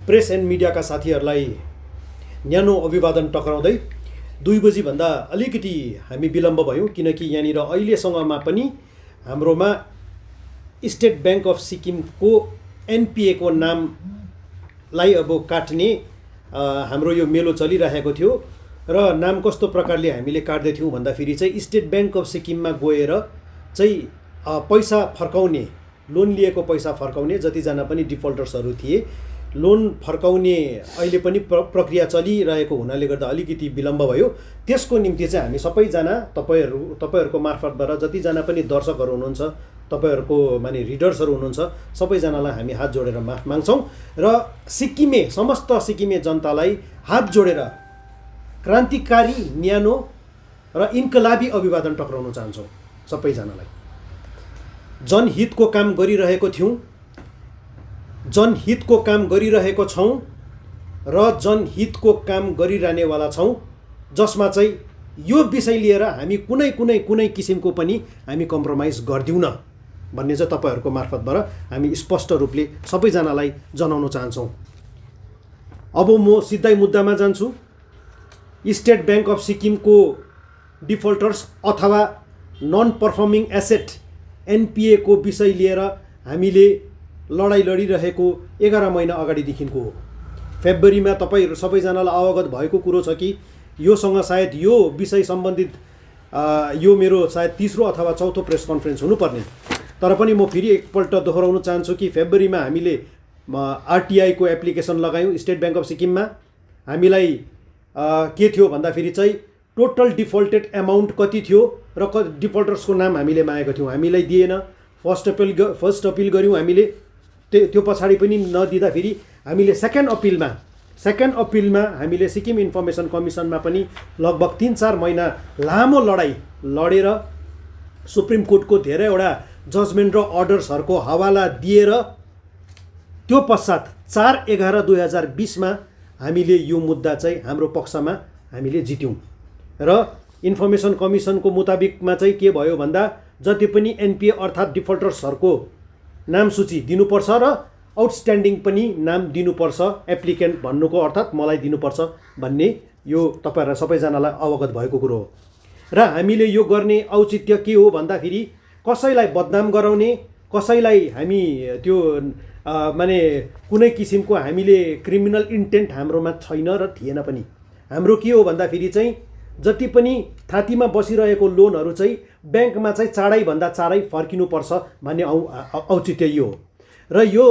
Press and मिडियाका साथीहरूलाई न्यानो अभिवादन टक्राउँदै 2 बजीभन्दा अलिकति हामी विलम्ब भयौँ, किनकि यहाँनिर अहिलेसम्ममा पनि हाम्रोमा स्टेट ब्याङ्क अफ सिक्किमको एनपिए को नामलाई अब काट्ने हाम्रो यो मेलो चलिरहेको थियो र नाम कस्तो प्रकारले हामीले काट्दै थियौँ भन्दाखेरि चाहिँ स्टेट ब्याङ्क अफ सिक्किममा गएर चाहिँ पैसा फर्काउने, लोन लिएको पैसा फर्काउने जतिजना पनि डिफल्टर्सहरू थिए, लोन फर्काउने अहिले पनि प्रक्रिया चलिरहेको हुनाले गर्दा अलिकति विलम्ब भयो। त्यसको निम्ति चाहिँ हामी सबैजना तपाईहरूको मार्फतबाट जतिजना पनि दर्शकहरू हुनुहुन्छ, तपाईहरूको माने रिडर्सहरू हुनुहुन्छ, सबैजनालाई हामी हात जोडेर माफ माग्छौँ र समस्त सिक्किमे जनतालाई हात जोडेर क्रान्तिकारी, न्यानो र इन्कलाबी अभिवादन टक्राउन चाहन्छौँ सबैजनालाई। जनहितको काम गरिरहेको थियौँ, जनहितको काम गरिरहेको छौँ र जनहितको काम गरिरहनेवाला छौँ, जसमा चाहिँ यो विषय लिएर हामी कुनै किसिमको पनि हामी कम्प्रोमाइज गर्दैनौँ भन्ने चाहिँ तपाईहरूको मार्फतबाट हामी स्पष्ट रूपले सबैजनालाई जनाउन चाहन्छौँ। अब म सिधै मुद्दामा जान्छु। स्टेट ब्याङ्क अफ सिक्किमको डिफल्टर्स अथवा नन पर्फर्मिङ एसेट एनपिए को विषय लिएर हामीले लडाइँ लडिरहेको 11 महिना अगाडिदेखिको हो। फेब्रुअरीमा तपाईँहरू सबैजनालाई अवगत भएको कुरो छ कि योसँग सायद यो विषय सम्बन्धित यो मेरो सायद तेस्रो अथवा चौथो प्रेस कन्फरेन्स हुनुपर्ने, तर पनि म फेरि एकपल्ट दोहोऱ्याउन चाहन्छु कि फेब्रुअरीमा हामीले आरटिआई को एप्लिकेसन लगायौँ स्टेट ब्याङ्क अफ सिक्किममा। हामीलाई के थियो भन्दाखेरि चाहिँ टोटल डिफल्टेड एमाउन्ट कति थियो र डिफल्टर्सको नाम हामीले मागेको थियौँ, हामीलाई दिएन। फर्स्ट अपिल गऱ्यौँ हामीले, त्यो पछाडि पनि नदिँदा फेरि हामीले सेकेन्ड अपिलमा हामीले सिक्किम इन्फर्मेसन कमिसनमा पनि लगभग 3-4 महिना लामो लडाइँ लडेर सुप्रिम कोर्टको धेरैवटा जजमेन्ट र अर्डर्सहरूको हवाला दिएर त्यो पश्चात 4/11/2020 मा हामीले यो मुद्दा चाहिँ हाम्रो पक्षमा हामीले जित्यौँ र इन्फर्मेसन कमिसनको मुताबिकमा चाहिँ के भयो भन्दा जति पनि एनपिए अर्थात् डिफल्टर्सहरूको नाम सूची दिनुपर्छ र आउटस्ट्यान्डिङ पनि नाम दिनुपर्छ, एप्लिकेन्ट भन्नुको अर्थात् मलाई दिनुपर्छ भन्ने यो तपाईँहरूलाई सबैजनालाई अवगत भएको कुरो हो। र हामीले यो गर्ने औचित्य के हो भन्दाखेरि कसैलाई बदनाम गराउने, कसैलाई हामी त्यो माने कुनै किसिमको हामीले क्रिमिनल इन्टेन्ट हाम्रोमा छैन र थिएन पनि। हाम्रो के हो भन्दाखेरि चाहिँ जति पनि थातीमा बसिरहेको लोनहरू चाहिँ ब्याङ्कमा चाहिँ चाँडैभन्दा चाँडै फर्किनुपर्छ भन्ने औचित्य यो हो। र यो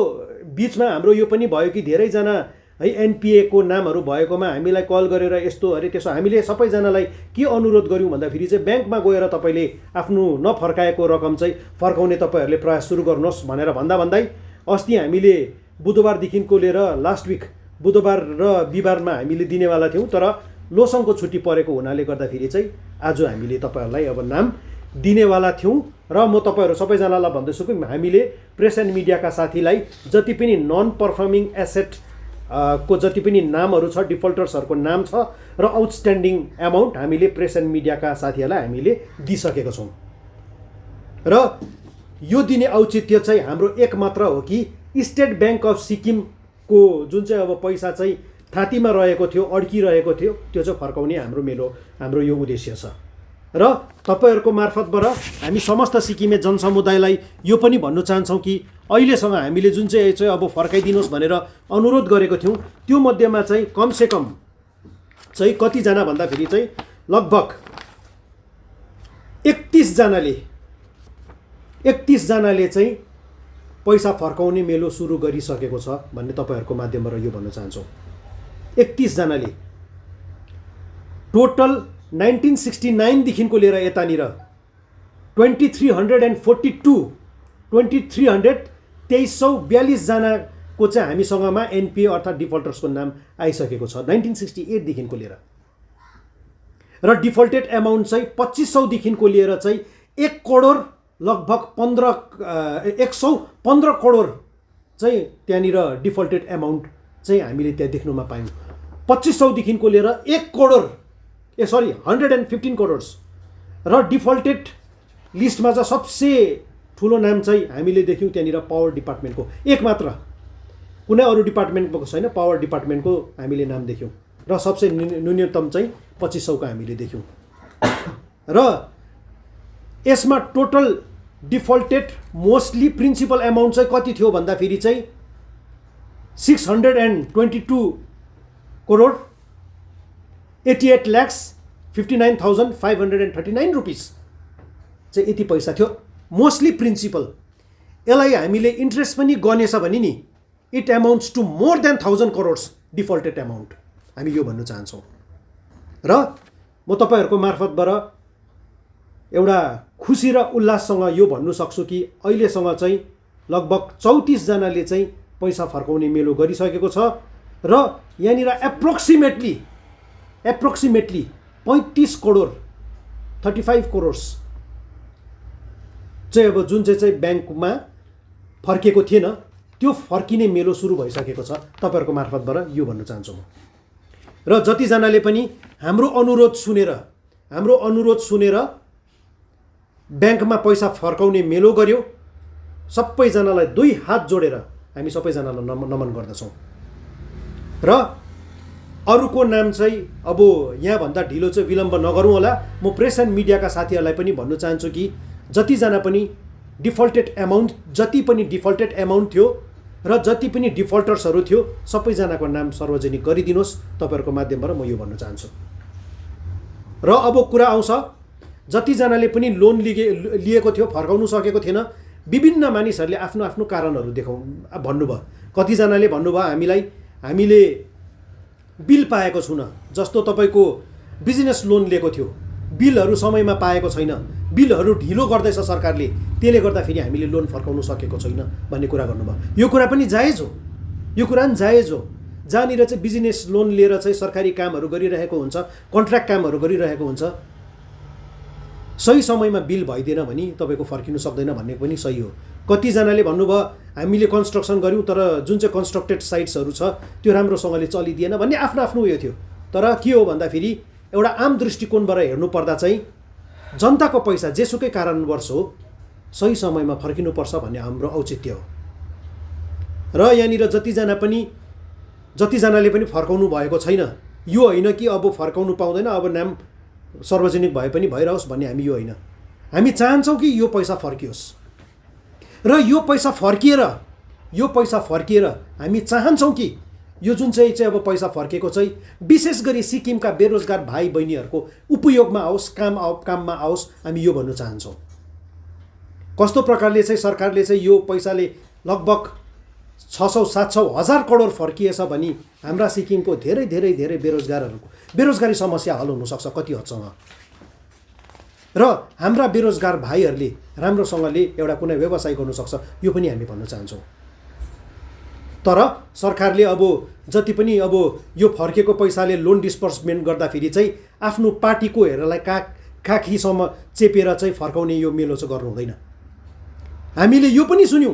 बिचमा हाम्रो यो पनि भयो कि धेरैजना है एनपिए को नामहरू भएकोमा हामीलाई कल गरेर यस्तो अरे त्यसो हामीले सबैजनालाई के अनुरोध गऱ्यौँ भन्दाखेरि चाहिँ ब्याङ्कमा गएर तपाईँले आफ्नो नफर्काएको रकम चाहिँ फर्काउने तपाईँहरूले प्रयास सुरु गर्नुहोस् भनेर भन्दै अस्ति हामीले बुधबारदेखिको लिएर लास्ट विक बुधबार र बिहिबारमा हामीले दिनेवाला थियौँ, तर लोसङको छुट्टी परेको हुनाले गर्दाखेरि चाहिँ आज हामीले तपाईँहरूलाई अब नाम दिनेवाला थियौँ। र म तपाईँहरू सबैजनालाई भन्दैछु कि हामीले प्रेस एन्ड मिडियाका साथीलाई जति पनि नन पर्फर्मिङ एसेट को जति पनि नामहरू छ, डिफल्टर्सहरूको नाम छ र आउटस्ट्यान्डिङ एमाउन्ट हामीले प्रेस एन्ड मिडियाका साथीहरूलाई हामीले दिइसकेका छौँ। र यो दिने औचित्य चाहिँ हाम्रो एकमात्र हो कि स्टेट ब्याङ्क अफ सिक्किमको जुन चाहिँ अब पैसा चाहिँ थातीमा रहेको थियो, अड्किरहेको थियो, त्यो चाहिँ फर्काउने हाम्रो यो उद्देश्य छ। र तपाईँहरूको मार्फतबाट हामी समस्त सिक्किमे जनसमुदायलाई यो पनि भन्न चाहन्छौँ कि अहिलेसँग हामीले जुन चाहिँ अब फर्काइदिनुहोस् भनेर अनुरोध गरेको थियौँ, त्यो मध्येमा चाहिँ कमसेकम चाहिँ कतिजना भन्दाखेरि चाहिँ लगभग 31 जनाले चाहिँ पैसा फर्काउने मेलो सुरु गरिसकेको छ भन्ने तपाईँहरूको माध्यमबाट यो भन्न चाहन्छौँ। 31 जनाले टोटल 1969 देखिको लिएर यतानिर 2342 जनाको चाहिँ हामीसँगमा एनपिए अर्थात् डिफल्टर्सको नाम आइसकेको छ 1968 देखिको लिएर। र डिफल्टेड एमाउन्ट चाहिँ 2500 देखिको लिएर चाहिँ 1 करोड लगभग 115 करोड चाहिँ त्यहाँनिर डिफल्टेड एमाउन्ट चाहिँ हामीले त्यहाँ देख्नुमा पायौँ। 2500 देखिको लिएर 115 करोड्स र डिफल्टेड लिस्टमा चाहिँ सबसे ठुलो नाम चाहिँ हामीले देख्यौँ त्यहाँनिर पावर डिपार्टमेन्टको एक मात्र कुनै अरू डिपार्टमेन्टको छैन, पावर डिपार्टमेन्टको हामीले नाम देख्यौँ र सबसे न्यूनतम चाहिँ 2500 हामीले देख्यौँ। र यसमा टोटल डिफल्टेड मोस्टली प्रिन्सिपल एमाउन्ट चाहिँ कति थियो भन्दाखेरि चाहिँ 622 करोड 88,59,539 रुपिस चाहिँ यति पैसा थियो मोस्टली प्रिन्सिपल। यसलाई हामीले इन्ट्रेस्ट पनि गनेछ भने नि it amounts to more than 1000 crores defaulted amount, हामी यो भन्न चाहन्छौँ। र म तपाईँहरूको मार्फतबाट एउटा खुसी र उल्लाससँग यो भन्नु सक्छु कि अहिलेसँग चाहिँ लगभग 34 जनाले चाहिँ पैसा फर्काउने मेलो गरिसकेको छ र यहाँनिर एप्रोक्सिमेटली 35 करोड 35 करोड्स चाहिँ अब जुन चाहिँ ब्याङ्कमा फर्केको थिएन त्यो फर्किने मेलो सुरु भइसकेको छ। तपाईँहरूको मार्फतबाट यो भन्न चाहन्छु म। र जतिजनाले पनि हाम्रो अनुरोध सुनेर ब्याङ्कमा पैसा फर्काउने मेलो गर्यो, सबैजनालाई 2 हात जोडेर हामी सबैजनालाई नमन गर्दछौँ। र अरूको नाम चाहिँ अब यहाँभन्दा ढिलो चाहिँ विलम्ब नगरौँ होला। म प्रेस एन्ड मिडियाका साथीहरूलाई पनि भन्न चाहन्छु कि जतिजना पनि डिफल्टेड एमाउन्ट थियो र जति पनि डिफल्टर्सहरू थियो सबैजनाको नाम सार्वजनिक गरिदिनुहोस्। तपाईँहरूको माध्यमबाट म यो भन्न चाहन्छु। र अब कुरा आउँछ जतिजनाले पनि लोन लिएको थियो फर्काउनु सकेको थिएन, विभिन्न मानिसहरूले आफ्नो आफ्नो कारणहरू भन्नुभयो। कतिजनाले भन्नुभयो हामीले बिल पाएको छैन, जस्तो तपाईँको बिजनेस लोन लिएको थियो बिलहरू समयमा पाएको छैन, बिलहरू ढिलो गर्दैछ सरकारले, त्यसले गर्दाखेरि हामीले लोन फर्काउनु सकेको छैन भन्ने कुरा गर्नुभयो। यो कुरा पनि जायज हो, जहाँनिर चाहिँ बिजनेस लोन लिएर चाहिँ सरकारी कामहरू गरिरहेको हुन्छ, कन्ट्र्याक्ट कामहरू गरिरहेको हुन्छ, सही समयमा बिल भइदिएन भने तपाईँको फर्किनु सक्दैन भन्ने पनि सही हो। कतिजनाले भन्नुभयो हामीले कन्स्ट्रक्सन गऱ्यौँ तर जुन चाहिँ कन्स्ट्रक्टेड साइट्सहरू छ त्यो राम्रोसँगले चलिदिएन भन्ने आफ्नो उयो थियो। तर के हो भन्दाखेरि एउटा आम दृष्टिकोणबाट हेर्नुपर्दा चाहिँ जनताको पैसा जेसुकै कारणवश हो सही समयमा फर्किनुपर्छ भन्ने हाम्रो औचित्य हो। र यहाँनिर जतिजनाले पनि फर्काउनु भएको छैन, यो होइन कि अब फर्काउनु पाउँदैन, अब नाम सार्वजनिक भए पनि भइरहोस् भन्ने हामी यो होइन। हामी चाहन्छौँ कि यो पैसा फर्कियोस् र यो पैसा फर्किएर हामी चाहन्छौँ कि यो जुन चाहिँ अब पैसा फर्केको चाहिँ विशेष गरी सिक्किमका बेरोजगार भाइ बहिनीहरूको उपयोगमा आओस्, काममा आओस्, हामी यो भन्न चाहन्छौँ। कस्तो प्रकारले चाहिँ सरकारले चाहिँ यो पैसाले लगभग 600-700 करोड फर्किएछ भने हाम्रा सिक्किमको धेरै धेरै धेरै बेरोजगारहरूको बेरोजगारी समस्या हल हुनसक्छ कति हदसम्म, र हाम्रा बेरोजगार भाइहरूले राम्रोसँगले एउटा कुनै व्यवसाय गर्नु सक्छ, यो पनि हामी भन्न चाहन्छौँ। तर सरकारले अब जति पनि अब यो फर्केको पैसाले लोन डिस्पर्समेन्ट गर्दाखेरि चाहिँ आफ्नो पार्टीको हेरलाई काखीसम्म चेपेर चाहिँ फर्काउने यो मेलो चाहिँ गर्नु हुँदैन। हामीले यो पनि सुन्यौँ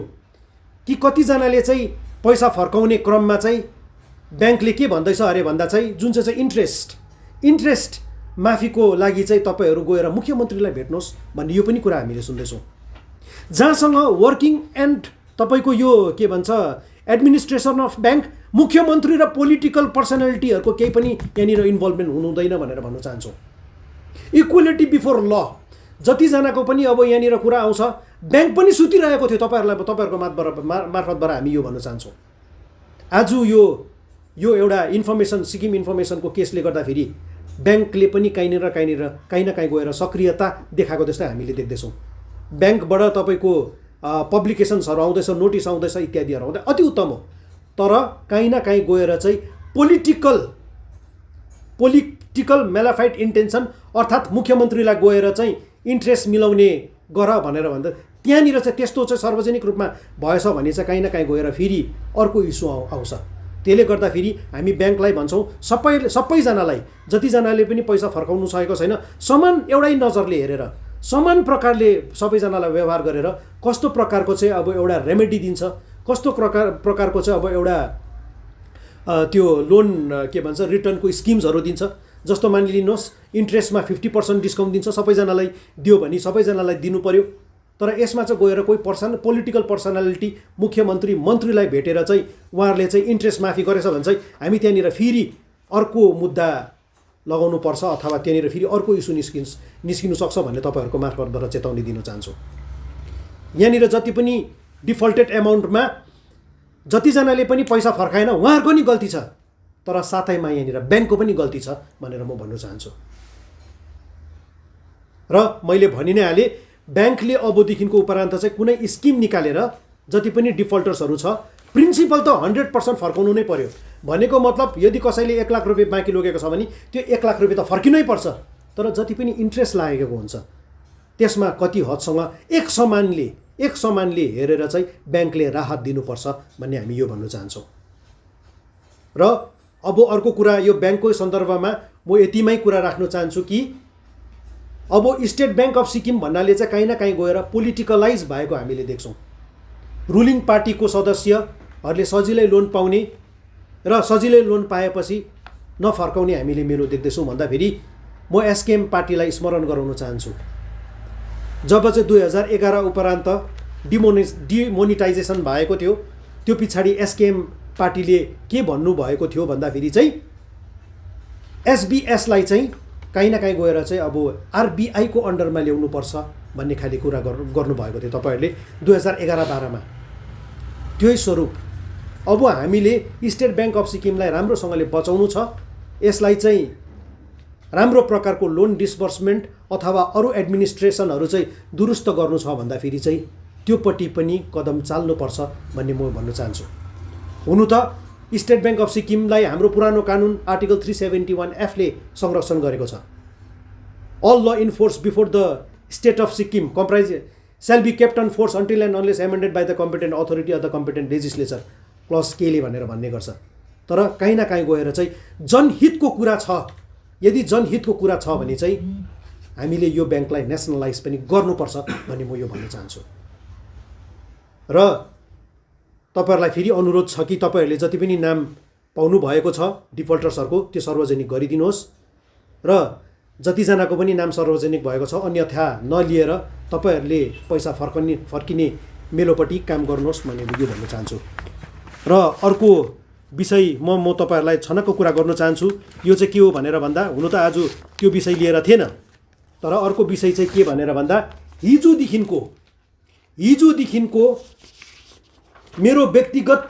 कि कतिजनाले चाहिँ पैसा फर्काउने क्रममा चाहिँ ब्याङ्कले के भन्दैछ अरे भन्दा चाहिँ जुन चाहिँ इन्ट्रेस्ट माफीको लागि चाहिँ तपाईँहरू गएर मुख्यमन्त्रीलाई भेट्नुहोस् भन्ने यो पनि कुरा हामीले सुन्दैछौँ। जहाँसँग वर्किङ एन्ड तपाईँको यो के भन्छ एडमिनिस्ट्रेसन अफ ब्याङ्क, मुख्यमन्त्री र पोलिटिकल पर्सनालिटीहरूको केही पनि यहाँनिर इन्भल्भमेन्ट हुनु हुँदैन भनेर भन्न चाहन्छौँ। इक्वालिटी बिफोर ल, जतिजनाको पनि अब यहाँनिर कुरा आउँछ ब्याङ्क पनि सुतिरहेको थियो, तपाईँहरूको मार्फतबाट हामी यो भन्न चाहन्छौँ। आज यो एउटा सिक्किम इन्फर्मेसनको केसले गर्दाखेरि ब्याङ्कले पनि काहीँ न काहीँ गएर सक्रियता देखाएको जस्तै हामीले देख्दैछौँ। ब्याङ्कबाट तपाईँको पब्लिकेसन्सहरू आउँदैछ, नोटिस आउँदैछ इत्यादिहरू आउँदै अति उत्तम हो, तर काहीँ न काहीँ गएर चाहिँ पोलिटिकल मेलाफाइड इन्टेन्सन अर्थात् मुख्यमन्त्रीलाई गएर चाहिँ इन्ट्रेस्ट मिलाउने गर भनेर भन्दा त्यहाँनिर चाहिँ त्यस्तो चाहिँ सार्वजनिक रूपमा भएछ भने चाहिँ काहीँ न काहीँ गएर फेरि अर्को इस्यु आउँछ। त्यसले गर्दाखेरि हामी ब्याङ्कलाई भन्छौँ सबैजनालाई जतिजनाले पनि पैसा फर्काउनु सकेको छैन समान एउटै नजरले हेरेर समान प्रकारले सबैजनालाई व्यवहार गरेर कस्तो प्रकारको चाहिँ अब एउटा रेमेडी दिन्छ, कस्तो प्रकारको चाहिँ अब एउटा त्यो लोन के भन्छ रिटर्नको स्किम्सहरू दिन्छ। जस्तो मानिलिनुहोस् इन्ट्रेस्टमा 50% डिस्काउन्ट दिन्छ, सबैजनालाई दियो भने सबैजनालाई दिनु पर्यो तर यसमा चाहिँ गएर कोही पोलिटिकल पर्सनालिटी मुख्यमन्त्री मन्त्रीलाई भेटेर चाहिँ उहाँहरूले चाहिँ इन्ट्रेस्ट माफी गरेछ भने चाहिँ हामी त्यहाँनिर फेरि अर्को मुद्दा लगाउनु पर्छ अथवा त्यहाँनिर फेरि अर्को इस्यु निस्किनु सक्छ भन्ने तपाईँहरूको मार्फतबाट चेतावनी दिन चाहन्छु। यहाँनिर जति पनि डिफल्टेड एमाउन्टमा जतिजनाले पनि पैसा फर्काएन उहाँहरूको नि गल्ती छ, तर साथैमा यहाँनिर ब्याङ्कको पनि गल्ती छ भनेर म भन्नु चाहन्छु। र मैले भनि नै हालेँ, ब्याङ्कले अबदेखिको उपरान्त चाहिँ कुनै स्किम निकालेर जति पनि डिफल्टर्सहरू छ प्रिन्सिपल त 100% फर्काउनु नै पर्यो। भनेको मतलब यदि कसैले 1 लाख रुपियाँ बाँकी लगेको छ भने त्यो 1 लाख रुपियाँ त फर्किनै पर्छ, तर जति पनि इन्ट्रेस्ट लागेको हुन्छ त्यसमा कति हदसम्म एक समानले हेरेर चाहिँ ब्याङ्कले राहत दिनुपर्छ भन्ने हामी यो भन्न चाहन्छौँ। र अब अर्को कुरा, यो ब्याङ्कको सन्दर्भमा म यतिमै कुरा राख्न चाहन्छु कि अब स्टेट ब्याङ्क अफ सिक्किम भन्नाले चाहिँ कहीँ न कहीँ गएर पोलिटिकलाइज भएको हामीले देख्छौँ। रुलिङ पार्टीको सदस्यहरूले सजिलै लोन पाउने र सजिलै लोन पाएपछि नफर्काउने हामीले मेलो देख्दैछौँ। भन्दाखेरि म एसकेएम पार्टीलाई स्मरण गराउन चाहन्छु। जब चाहिँ 2011 उपरान्त डिमोनिटाइजेसन भएको थियो, त्यो पछाडि एसकेएम पार्टीले के भन्नुभएको थियो भन्दाखेरि चाहिँ एसबिएसलाई चाहिँ कहीँ न कहीँ गएर चाहिँ अब आरबिआईको अन्डरमा ल्याउनुपर्छ भन्ने खाले कुरा गर्नुभएको थियो तपाईँहरूले 2011-12मा। त्यही स्वरूप अब हामीले स्टेट ब्याङ्क अफ सिक्किमलाई राम्रोसँगले बचाउनु छ, यसलाई चाहिँ राम्रो प्रकारको लोन डिस्बर्समेन्ट अथवा अरू एडमिनिस्ट्रेसनहरू चाहिँ दुरुस्त गर्नु छ भन्दाखेरि चाहिँ त्योपट्टि पनि कदम चाल्नुपर्छ भन्ने म भन्न चाहन्छु। हुनु त स्टेट ब्याङ्क अफ सिक्किमलाई हाम्रो पुरानो कानुन आर्टिकल 371F ले संरक्षण गरेको छ। अल ल in force before the state of Sikkim comprise shall be kept on force until and unless amended by the competent authority or the competent legislature क्लस केले भनेर भन्ने गर्छ। तर कहीँ न कहीँ गएर चाहिँ जनहितको कुरा छ, यदि जनहितको कुरा छ भने चाहिँ हामीले यो ब्याङ्कलाई नेसनलाइज पनि गर्नुपर्छ भन्ने म यो भन्न चाहन्छु। र तपाईँहरूलाई फेरि अनुरोध छ कि तपाईँहरूले जति पनि नाम पाउनु भएको छ डिफल्टर्सहरूको त्यो सार्वजनिक गरिदिनुहोस् र जतिजनाको पनि नाम सार्वजनिक भएको छ अन्यथा नलिएर तपाईँहरूले पैसा फर्किने मेलोपट्टि काम गर्नुहोस् भन्ने यो भन्न चाहन्छु। र अर्को विषय म तपाईँहरूलाई छनक्क कुरा गर्न चाहन्छु। यो चाहिँ के हो भनेर भन्दा, हुनु त आज त्यो विषय लिएर थिएन, तर अर्को विषय चाहिँ के भनेर भन्दा हिजोदेखिको मेरो व्यक्तिगत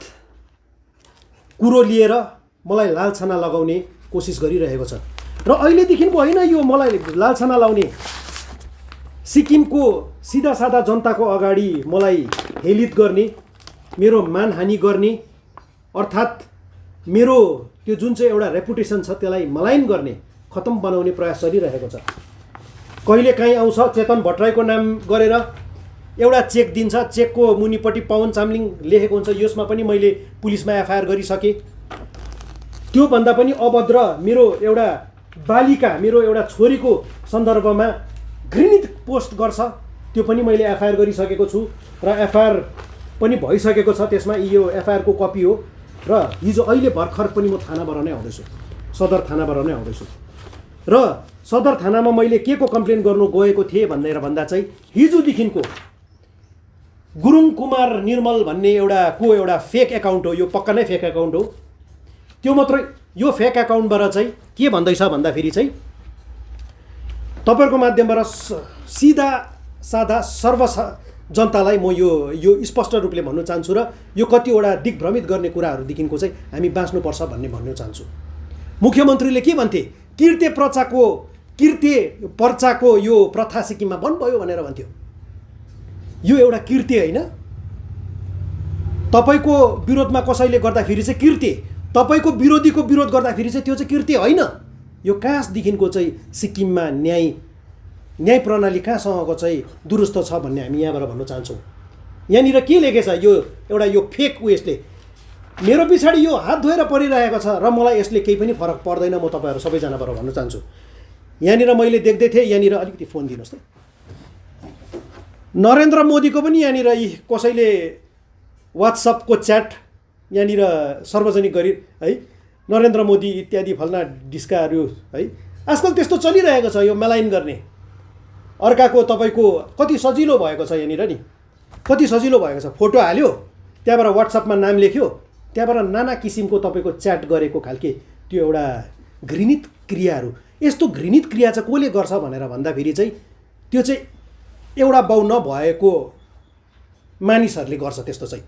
कुरो लिएर मलाई लालछना लगाउने कोसिस गरिरहेको छ। र अहिलेदेखिको होइन, यो मलाई लालछना लाउने, सिक्किमको सिधासाधा जनताको अगाडि मलाई हेलित गर्ने, मेरो मानहानि गर्ने, अर्थात् मेरो त्यो जुन चाहिँ एउटा रेपुटेसन छ त्यसलाई मलाइन गर्ने, खतम बनाउने प्रयास चलिरहेको छ। कहिले काहीँ आउँछ चेतन भट्टराईको नाम गरेर एउटा चेक दिन्छ, चेकको मुनिपट्टि पवन चामलिङ लेखेको हुन्छ, यसमा पनि मैले पुलिसमा एफआइआर गरिसकेँ। त्योभन्दा पनि अभद्र मेरो एउटा बालिका, मेरो एउटा छोरीको सन्दर्भमा घृणित पोस्ट गर्छ, त्यो पनि मैले एफआइआर गरिसकेको छु र एफआइआर पनि भइसकेको छ। त्यसमा यो एफआइआरको कपी हो र हिजो अहिले भर्खर पनि म थानाबाट नै आउँदैछु, सदर थानाबाट नै आउँदैछु। र सदर थानामा मैले के को कम्प्लेन गर्नु गएको थिएँ भनेर भन्दा चाहिँ हिजोदेखिको गुरुङ कुमार निर्मल भन्ने एउटा फेक एकाउन्ट हो, यो पक्का नै फेक एकाउन्ट हो। त्यो मात्रै, यो फेक एकाउन्टबाट चाहिँ के भन्दैछ भन्दाखेरि चाहिँ तपाईँहरूको माध्यमबाट सिधा साधा जनतालाई म यो स्पष्ट रूपले भन्न चाहन्छु र यो कतिवटा दिग्भ्रमित गर्ने कुराहरूदेखिको चाहिँ हामी बाँच्नुपर्छ भन्ने भन्न चाहन्छु। मुख्यमन्त्रीले के भन्थे, किर्ते पर्चाको यो प्रथा सिक्किममा बन्द भयो भनेर भन्थ्यो। यो एउटा किर्ते होइन, तपाईँको विरोधमा कसैले गर्दाखेरि चाहिँ किर्ते, तपाईँको विरोधीको विरोध गर्दाखेरि चाहिँ त्यो चाहिँ किर्ते होइन। यो कहाँदेखिको चाहिँ सिक्किममा न्याय प्रणाली कहाँसँगको चाहिँ दुरुस्त छ भन्ने हामी यहाँबाट भन्न चाहन्छौँ। यहाँनिर के लेखेछ, यो फेक उयसले मेरो पछाडि यो हात धोएर परिरहेको छ र मलाई यसले केही पनि फरक पर्दैन, म तपाईँहरू सबैजनाबाट भन्न चाहन्छु। यहाँनिर मैले देख्दै थिएँ, यहाँनिर अलिकति फोन दिनुहोस् त, नरेन्द्र मोदीको पनि यहाँनिर कसैले वाट्सएपको च्याट यहाँनिर सार्वजनिक गरी है, नरेन्द्र मोदी इत्यादि फल्ना डिस्काहरू है, आजकल त्यस्तो चलिरहेको छ यो मलाइन गर्ने। अर्काको तपाईँको कति सजिलो भएको छ यहाँनिर नि, कति सजिलो भएको छ। फोटो हाल्यो, त्यहाँबाट वाट्सएपमा नाम लेख्यो, त्यहाँबाट नाना किसिमको तपाईँको च्याट गरेको खालके त्यो एउटा घृणित क्रियाहरू। यस्तो घृणित क्रिया चाहिँ कसले गर्छ भनेर भन्दाखेरि चाहिँ त्यो चाहिँ एउटा बाउ नभएको मानिसहरूले गर्छ त्यस्तो चाहिँ।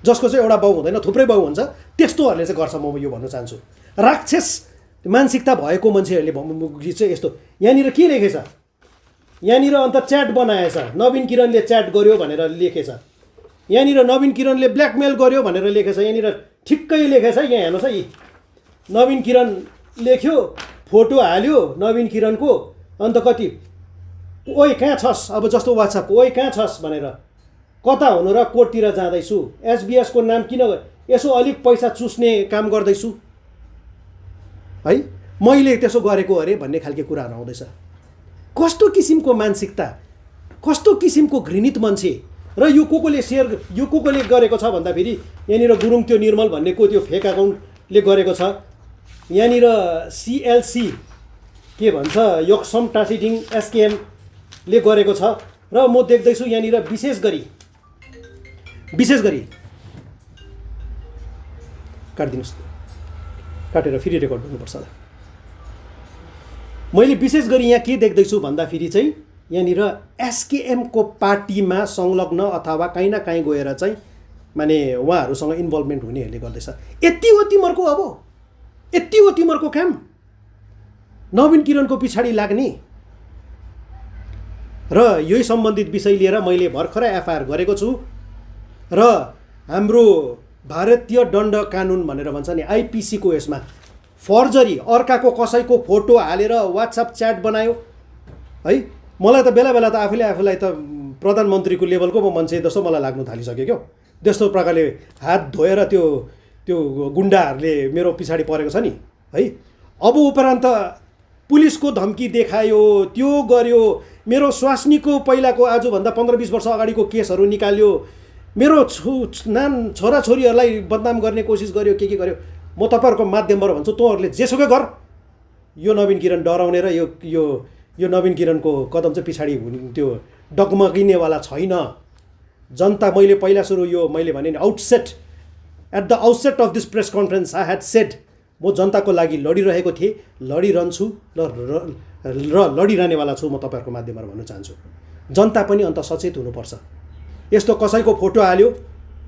जसको चाहिँ एउटा बाउ हुँदैन, थुप्रै बाउ हुन्छ, त्यस्तोहरूले चाहिँ गर्छ। म यो भन्न चाहन्छु राक्षस मानसिकता भएको मान्छेहरूले चाहिँ यस्तो। यहाँनिर के लेखेछ, यहाँनिर अन्त च्याट बनाएछ, नवीन किरणले च्याट गर्यो भनेर लेखेछ, यहाँनिर नवीन किरणले ब्ल्याकमेल गर्यो भनेर लेखेछ। यहाँनिर ठिक्कै लेखेछ, यहाँ हेर्नुहोस् है, नवीन किरण लेख्यो, फोटो हाल्यो नवीन किरणको, अन्त कति ओइ कहाँ छस्, अब जस्तो वाट्सएपको ओइ कहाँ छस् भनेर, कता हुनु र कोर्टतिर जाँदैछु, एसबिएसको नाम किन, यसो अलिक पैसा चुस्ने काम गर्दैछु है, मैले त्यसो गरेको अरे भन्ने खालके कुराहरू आउँदैछ। कस्तो किसिमको मानसिकता, कस्तो किसिमको घृणित मान्छे। र यो कोले सेयर, यो कोले गरेको छ भन्दाखेरि यहाँनिर गुरुङ त्यो निर्मल भन्नेको त्यो फेक अकाउन्टले गरेको छ। यहाँनिर सिएलसी के भन्छ योक्सम टासिडिङ एसकेएमले गरेको छ। र म देख्दैछु यहाँनिर विशेष गरी काटिदिनुहोस्, काटेर फेरि रेकर्ड गर्नुपर्छ होला। मैले विशेष गरी यहाँ के देख्दैछु भन्दाखेरि चाहिँ यहाँनिर एसकेएमको पार्टीमा संलग्न अथवा कहीँ न कहीँ गएर चाहिँ माने उहाँहरूसँग इन्भल्भमेन्ट हुनेहरूले गर्दैछ। यति हो तिमीहरूको, अब यति हो तिमीहरूको काम, नवीन किरणको पछाडि लाग्ने। र यही सम्बन्धित विषय लिएर मैले भर्खरै एफआइआर गरेको छु। र हाम्रो भारतीय दण्ड कानुन भनेर भन्छ नि, आइपिसीको यसमा फर्जरी, अर्काको कसैको फोटो हालेर वाट्सएप च्याट बनायो है। मलाई त बेला बेला त आफूलाई त प्रधानमन्त्रीको लेभलको म मान्छे जस्तो मलाई लाग्नु थालिसक्यो क्या। त्यस्तो प्रकारले हात धोएर त्यो गुन्डाहरूले मेरो पछाडि परेको छ नि है। अब उपरान्त पुलिसको धम्की देखायो, त्यो गर्यो, मेरो स्वास्नीको पहिलाको आजभन्दा 15-20 वर्ष अगाडिको केसहरू निकाल्यो, मेरो छोराछोरीहरूलाई बदनाम गर्ने कोसिस गर्यो, के गर्यो। म तपाईँहरूको माध्यमबाट भन्छु, तँहरूले जेसुकै गर, यो नवीन किरण डराउने र यो नवीन किरणको कदम चाहिँ पछाडि त्यो डगमगिनेवाला छैन। जनता, मैले पहिला सुरु यो मैले भने नि at the outset of this press conference I had said, म जनताको लागि लडिरहेको थिएँ, लडिरहन्छु र लडिरहनेवाला छु। म तपाईँहरूको माध्यमबाट भन्न चाहन्छु, जनता पनि अन्त सचेत हुनुपर्छ। यस्तो कसैको फोटो हाल्यो,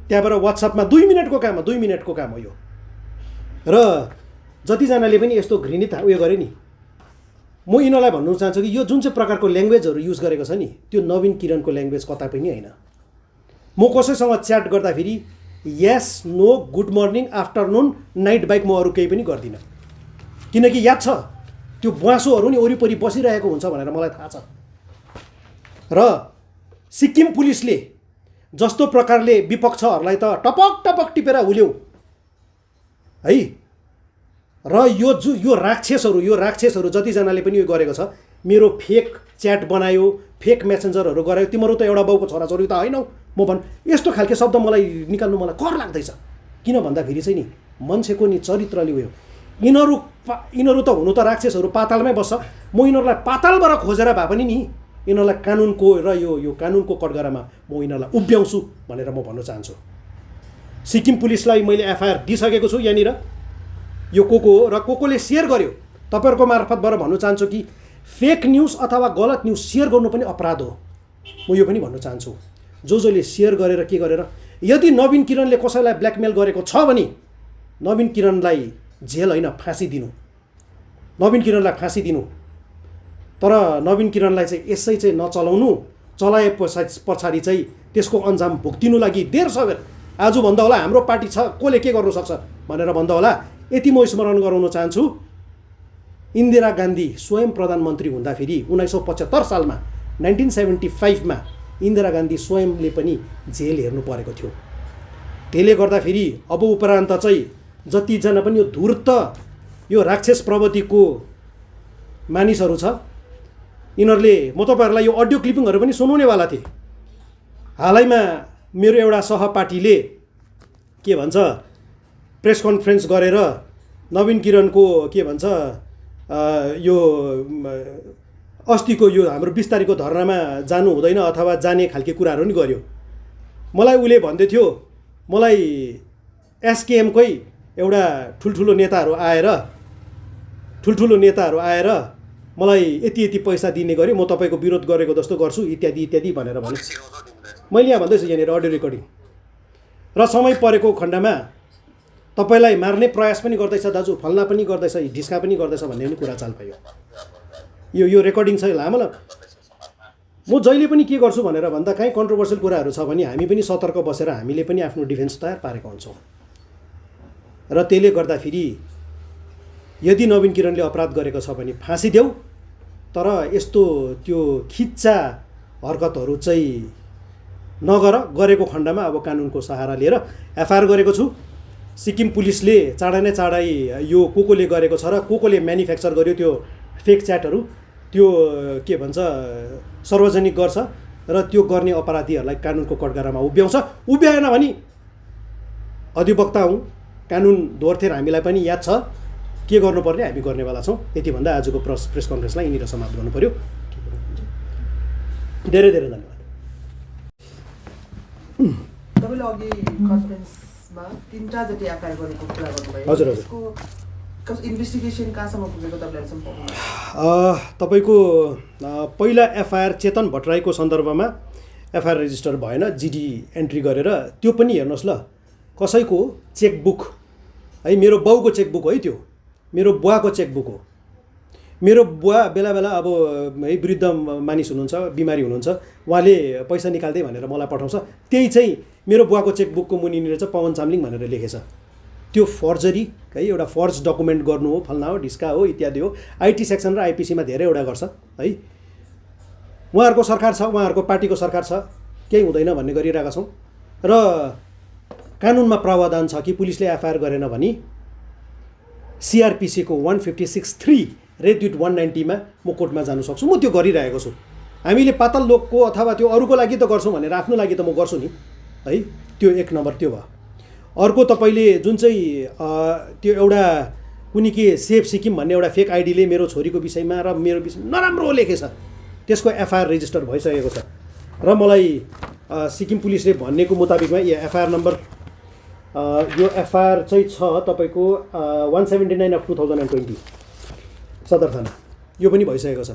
त्यहाँबाट वाट्सएपमा 2 मिनटको काम हो, 2 मिनटको काम हो यो। र जतिजनाले पनि यस्तो घृणित उयो गरे नि, म यिनीहरूलाई भन्नु चाहन्छु कि यो जुन चाहिँ प्रकारको ल्याङ्ग्वेजहरू युज गरेको छ नि, त्यो नवीन किरणको ल्याङ्ग्वेज कता पनि होइन। म कसैसँग च्याट गर्दाखेरि yes, no, good morning, afternoon, night बाइक म अरू केही पनि गर्दिनँ। किनकि याद छ त्यो बुवासोहरू नि वरिपरि बसिरहेको हुन्छ भनेर मलाई थाहा छ। र सिक्किम पुलिसले जस्तो प्रकारले विपक्षहरूलाई त टपक टिपेर हुल्यौ है। र यो राक्षसहरू जतिजनाले पनि यो गरेको छ, मेरो फेक च्याट बनायो, फेक मेसेन्जरहरू गरायो, तिमीहरू त एउटा बाउको छोराछोरी त होइनौ, म यस्तो खालके शब्द मलाई निकाल्नु मलाई कर लाग्दैछ। किन भन्दाखेरि चाहिँ नि मान्छेको नि चरित्रले उयो, यिनीहरू त हुनु त राक्षसहरू पातालमै बस्छ। म यिनीहरूलाई पातालबाट खोजेर भए पनि नि यिनीहरूलाई कानुनको र यो कानुनको कटघरामा म यिनीहरूलाई उभ्याउँछु भनेर म भन्न चाहन्छु। सिक्किम पुलिसलाई मैले एफआइआर दिइसकेको छु यहाँनिर। यो को हो र कोले सेयर गर्यो, तपाईँहरूको मार्फतबाट भन्न चाहन्छु कि फेक न्युज अथवा गलत न्युज सेयर गर्नु पनि अपराध हो। म यो पनि भन्न चाहन्छु, जसले सेयर गरेर के गरेर, यदि नवीन किरणले कसैलाई ब्ल्याकमेल गरेको छ भने नवीन किरणलाई जेल होइन, फाँसी दिनु, नवीन किरणलाई फाँसी दिनु। तर नवीन किरणलाई चाहिँ यसै चाहिँ नचलाउनु, चलाए पछाडि चाहिँ त्यसको अन्जाम भुक्तिनु लागि देर सवेर आजभन्दा होला हाम्रो पार्टी छ, कसले के गर्नु सक्छ भनेर भन्दा होला। यति म स्मरण गराउन चाहन्छु, इन्दिरा गान्धी स्वयं प्रधानमन्त्री हुँदाखेरि 1975 सालमा 1975मा इन्दिरा गान्धी स्वयंले पनि जेल हेर्नु परेको थियो। त्यसले गर्दाखेरि अब उपरान्त चाहिँ जतिजना पनि यो धूर्त, यो राक्षस प्रवृत्तिको मानिसहरू छ, यिनीहरूले, म तपाईँहरूलाई यो अडियो क्लिपिङहरू पनि सुनाउनेवाला थिएँ। हालैमा मेरो एउटा सहपाठीले के भन्छ प्रेस कन्फरेन्स गरेर नवीन किरणको के भन्छ यो अस्तिको यो हाम्रो 20 तारिकको धरनामा जानु हुँदैन अथवा जाने खालके कुराहरू नि गर्यो। मलाई उसले भन्दै थियो, मलाई एसकेएमकै एउटा ठुल्ठुलो नेताहरू आएर मलाई यति पैसा दिने गरी म तपाईँको विरोध गरेको जस्तो गर्छु इत्यादि इत्यादि भनेर भने। मैले यहाँ भन्दैछु यहाँनिर अडियो रेकर्डिङ। र समय परेको खण्डमा तपाईँलाई मार्ने प्रयास पनि गर्दैछ दाजु, फल्ना पनि गर्दैछ, ढिस्का पनि गर्दैछ भन्ने पनि कुरा चाल पायो। यो रेकर्डिङ छ लामो। म जहिले पनि के गर्छु भनेर भन्दा कहीँ कन्ट्रोभर्सियल कुराहरू छ भने हामी पनि सतर्क बसेर हामीले पनि आफ्नो डिफेन्स तयार पारेको हुन्छौँ। र त्यसले गर्दाखेरि यदि नवीन किरणले अपराध गरेको छ भने फाँसी देऊ, तर यस्तो त्यो खिच्चा हरकतहरू चाहिँ नगर। गरेको खण्डमा अब कानुनको सहारा लिएर एफआइआर गरेको छु। सिक्किम पुलिसले चाँडै यो कोले गरेको छ र कोले म्यानुफ्याक्चर गर्यो त्यो फेक च्याटहरू, त्यो के भन्छ सार्वजनिक गर्छ र त्यो गर्ने अपराधीहरूलाई कानुनको कठघरामा उभ्याएन भने अधिवक्ता हुँ, कानुन दोहोर्थेर हामीलाई पनि याद छ के गर्नुपर्ने, हामी गर्नेवाला छौँ। यति भन्दा आजको प्रेस कन्फरेन्सलाई यिनीहरू समाप्त गर्नु पर्यो। धेरै धेरै धन्यवाद। तपाईँले अघि कन्फरेन्समा 3टा जति एफआइआर गरेको कुरा गर्नुभयो। हजुर। इन्भेस्टिगेसन कहाँसम्म पुगेको तपाईँले? तपाईँको पहिला एफआइआर चेतन भट्टराईको सन्दर्भमा एफआइआर रेजिस्टर भएन, जिडी एन्ट्री गरेर त्यो पनि हेर्नुहोस् ल, कसैको चेकबुक है, मेरो बाउको चेकबुक है, त्यो मेरो बुवाको चेकबुक हो। मेरो बुवा बेला बेला अब है वृद्ध मानिस हुनुहुन्छ, बिमारी हुनुहुन्छ, उहाँले पैसा निकाल्दै भनेर मलाई पठाउँछ। त्यही चाहिँ मेरो बुवाको चेकबुकको मुनिनिर चाहिँ पवन चामलिङ भनेर लेखेछ। त्यो फर्जरी है, एउटा फर्ज डकुमेन्ट गर्नु हो, फल्ना हो, ढिस्का हो, इत्यादि हो। आइटी सेक्सन र आइपिसीमा धेरैवटा गर्छ है। उहाँहरूको सरकार छ, उहाँहरूको पार्टीको सरकार छ, केही हुँदैन भन्ने गरिरहेका छौँ। र कानुनमा प्रावधान छ कि पुलिसले एफआइआर गरेन भने सिआरपिसीको 156(3) रेड 190मा म कोर्टमा जानु सक्छु। म त्यो गरिरहेको छु। हामीले पातल लोकको अथवा त्यो अरूको लागि त गर्छौँ भनेर आफ्नो लागि त म गर्छु नि है। त्यो एक नम्बर त्यो भयो। अर्को तपाईँले जुन चाहिँ त्यो एउटा कुनै के सेभ सिक्किम भन्ने एउटा फेक आइडीले मेरो छोरीको विषयमा र मेरो विषयमा नराम्रो लेखेछ, त्यसको एफआइआर रेजिस्टर भइसकेको छ। र मलाई सिक्किम पुलिसले भनेको मुताबिकमा यो एफआइआर नम्बर यो एफआइआर चाहिँ छ तपाईँको 179/2020 सदर थाना, यो पनि भइसकेको छ।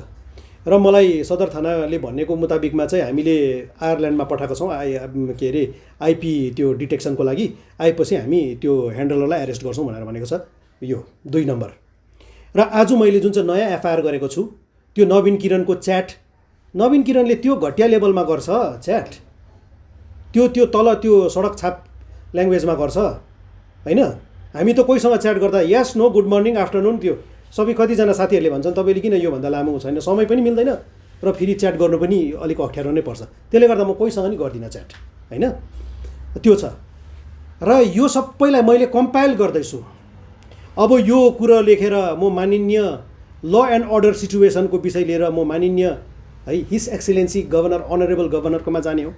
र मलाई सदर थानाले भनेको मुताबिकमा चाहिँ हामीले आयरल्यान्डमा पठाएको छौँ के अरे आइपी त्यो डिटेक्सनको लागि। आएपछि हामी त्यो ह्यान्डलरलाई एरेस्ट गर्छौँ भनेर भनेको छ। यो 2 नम्बर। र आज मैले जुन चाहिँ नयाँ एफआइआर गरेको छु त्यो नवीन किरणको च्याट, नवीन किरणले त्यो घटिया लेभलमा गर्छ च्याट, त्यो तल त्यो सडक छाप ल्याङ्ग्वेजमा गर्छ होइन। हामी त कोहीसँग च्याट गर्दा यस नो गुड मर्निङ आफ्टरनुन, त्यो सबै कतिजना साथीहरूले भन्छन् तपाईँले किन योभन्दा लामो छैन, समय पनि मिल्दैन र फेरि च्याट गर्नु पनि अलिक अप्ठ्यारो नै पर्छ। त्यसले गर्दा म कोहीसँग नि गर्दिनँ च्याट होइन। त्यो छ। र यो सबैलाई मैले कम्पाइल गर्दैछु। अब यो कुरो लेखेर म माननीय ल एन्ड अर्डर सिचुएसनको विषय लिएर म माननीय है हिज एक्सिलेन्सी गभर्नर अनरेबल गभर्नरकोमा जाने हो।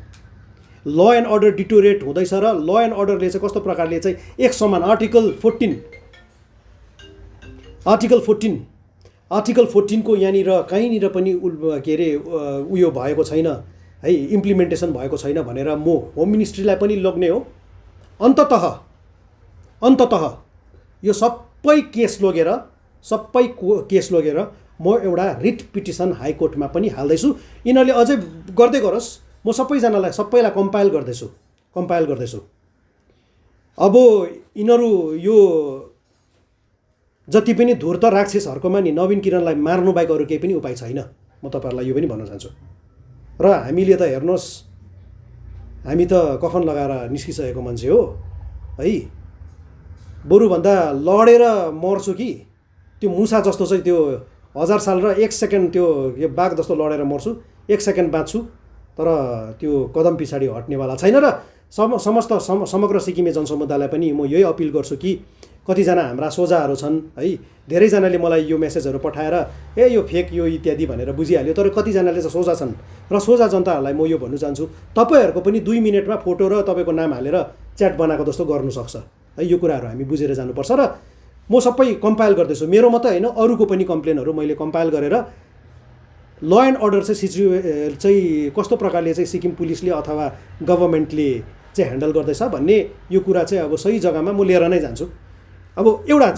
ल एन्ड अर्डर डिटोरेट हुँदैछ र ल एन्ड अर्डरले चाहिँ कस्तो प्रकारले चाहिँ एक समान आर्टिकल 14 को यहाँनिर कहीँनिर पनि के अरे उयो भएको छैन है, इम्प्लिमेन्टेसन भएको छैन भनेर म होम मिनिस्ट्रीलाई पनि लग्ने हो। अन्ततः यो सबै केस लगेर म एउटा रिट पिटिसन हाइकोर्टमा पनि हाल्दैछु। यिनीहरूले अझै गर्दै गरोस्, म सबैलाई कम्पाइल गर्दैछु। अब यिनीहरू यो जति पनि धूर्त राक्षसहरूकोमा नि नवीन किरणलाई मार्नु बाहेक अरू केही पनि उपाय छैन। म तपाईँहरूलाई यो पनि भन्न चाहन्छु। र हामीले त हेर्नुहोस्, हामी त कफन लगाएर निस्किसकेको मान्छे हो है। बरुभन्दा लडेर मर्छु कि त्यो मुसा जस्तो चाहिँ त्यो 1000 साल र 1 सेकेन्ड त्यो बाघ जस्तो लडेर मर्छु, 1 सेकेन्ड बाँच्छु, तर त्यो कदम पछाडि हट्नेवाला छैन। र समग्र सिक्किमे जनसमुदायलाई पनि म यही अपिल गर्छु कि कतिजना हाम्रा सोझाहरू छन् है, धेरैजनाले मलाई यो मेसेजहरू पठाएर यो फेक यो इत्यादि भनेर बुझिहाल्यो, तर कतिजनाले चाहिँ सोझा छन्। र सोझा जनताहरूलाई म यो भन्नु चाहन्छु, तपाईँहरूको पनि 2 मिनटमा फोटो र तपाईँको नाम हालेर च्याट बनाएको जस्तो गर्नुसक्छ है। यो कुराहरू हामी बुझेर जानुपर्छ। र म सबै कम्पाइल गर्दैछु, मेरो मात्रै होइन अरूको पनि कम्प्लेनहरू मैले कम्पाइल गरेर ल एन्ड अर्डर चाहिँ कस्तो प्रकारले चाहिँ सिक्किम पुलिसले अथवा गभर्मेन्टले चाहिँ ह्यान्डल गर्दैछ भन्ने यो कुरा चाहिँ अब सही जग्गामा म लिएर नै जान्छु। अब एउटा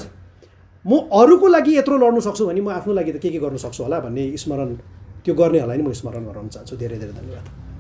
म अरूको लागि यत्रो लड्नु सक्छु भने म आफ्नो लागि त के गर्नु सक्छु होला भन्ने स्मरण त्यो गर्नेहरूलाई नि म स्मरण गराउन चाहन्छु। धेरै धेरै धन्यवाद।